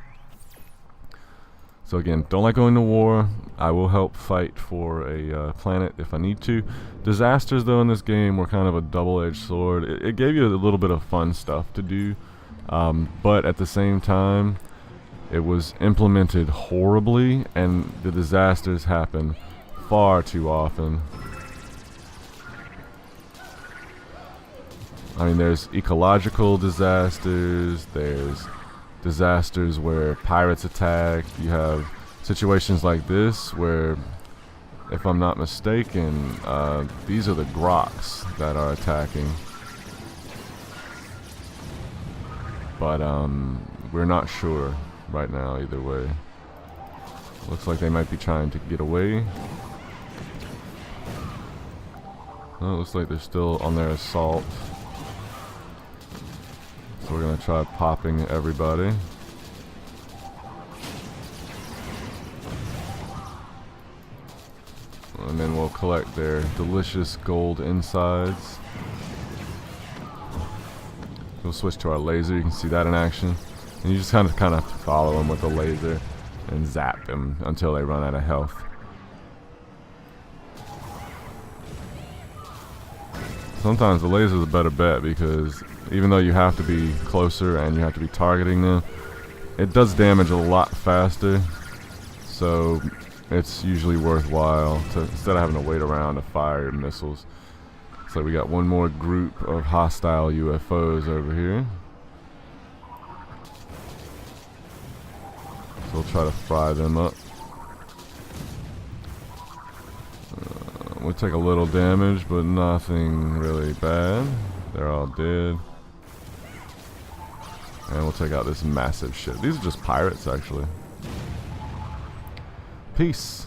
So again, don't like going to war. I will help fight for a planet if I need to. Disasters, though, in this game were kind of a double-edged sword. It gave you a little bit of fun stuff to do, but at the same time, it was implemented horribly, and the disasters happen far too often. I mean, there's ecological disasters, there's disasters where pirates attack. You have situations like this where, if I'm not mistaken, these are the Groks that are attacking. But we're not sure right now either way. Looks like they might be trying to get away. Oh, it looks like they're still on their assault. So we're going to try popping everybody. And then we'll collect their delicious gold insides. We'll switch to our laser. You can see that in action. And you just kind of follow them with the laser and zap them until they run out of health. sometimes the laser is a better bet, because even though you have to be closer and you have to be targeting them, it does damage a lot faster. So it's usually worthwhile to, instead of having to wait around to fire your missiles. So we got one more group of hostile UFOs over here. So we'll try to fry them up. We'll take a little damage, but nothing really bad. They're all dead. And we'll take out this massive ship. These are just pirates, actually. Peace.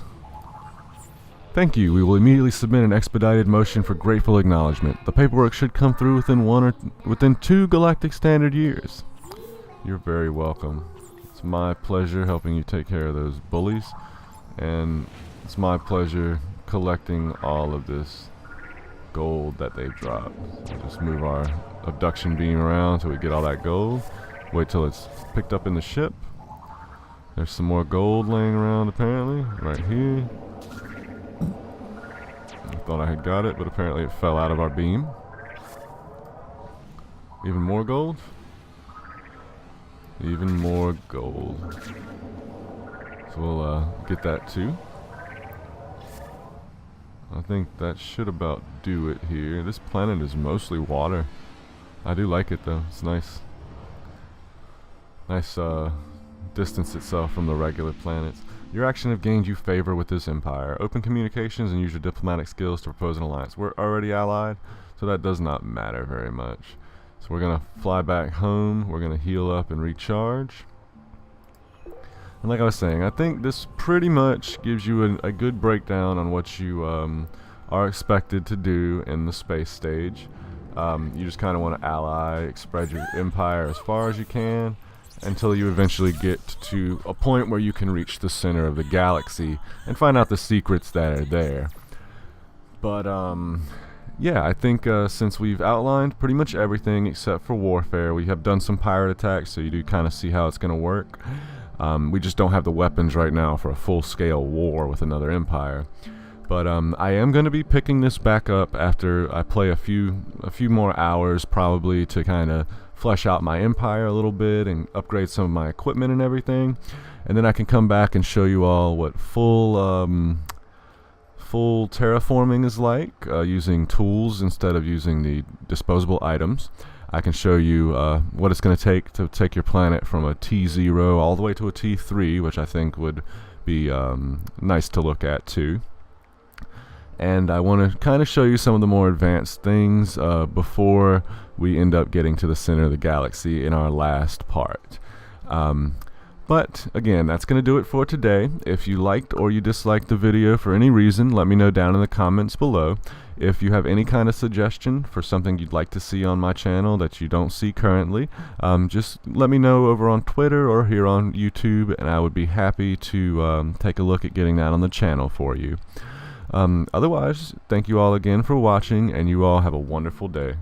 Thank you. We will immediately submit an expedited motion for grateful acknowledgement. The paperwork should come through within 2 Galactic Standard years. You're very welcome. It's my pleasure helping you take care of those bullies, and it's my pleasure collecting all of this gold that they've dropped. So just move our abduction beam around until we get all that gold. Wait till it's picked up in the ship. There's some more gold laying around apparently, right here. I thought I had got it, but apparently it fell out of our beam. Even more gold? Even more gold. So we'll get that too. I think that should about do it here. This planet is mostly water. I do like it though. It's nice. Nice distance itself from the regular planets. Your action have gained you favor with this empire. Open communications and use your diplomatic skills to propose an alliance. We're already allied, so that does not matter very much. So we're gonna fly back home. We're gonna heal up and recharge. And like I was saying, I think this pretty much gives you a good breakdown on what you are expected to do in the space stage. You just kind of want to ally, spread your empire as far as you can, until you eventually get to a point where you can reach the center of the galaxy and find out the secrets that are there. But yeah, I think since we've outlined pretty much everything except for warfare, we have done some pirate attacks, so you do kind of see how it's going to work. We just don't have the weapons right now for a full-scale war with another empire. But I am going to be picking this back up after I play a few more hours, probably, to kind of flesh out my empire a little bit and upgrade some of my equipment and everything. And then I can come back and show you all what full terraforming is like, using tools instead of using the disposable items. I can show you what it's going to take your planet from a T0 all the way to a T3, which I think would be nice to look at too. And I want to kind of show you some of the more advanced things before we end up getting to the center of the galaxy in our last part. But again, that's going to do it for today. If you liked or you disliked the video for any reason, let me know down in the comments below. If you have any kind of suggestion for something you'd like to see on my channel that you don't see currently, just let me know over on Twitter or here on YouTube, and I would be happy to take a look at getting that on the channel for you. Otherwise, thank you all again for watching, and you all have a wonderful day.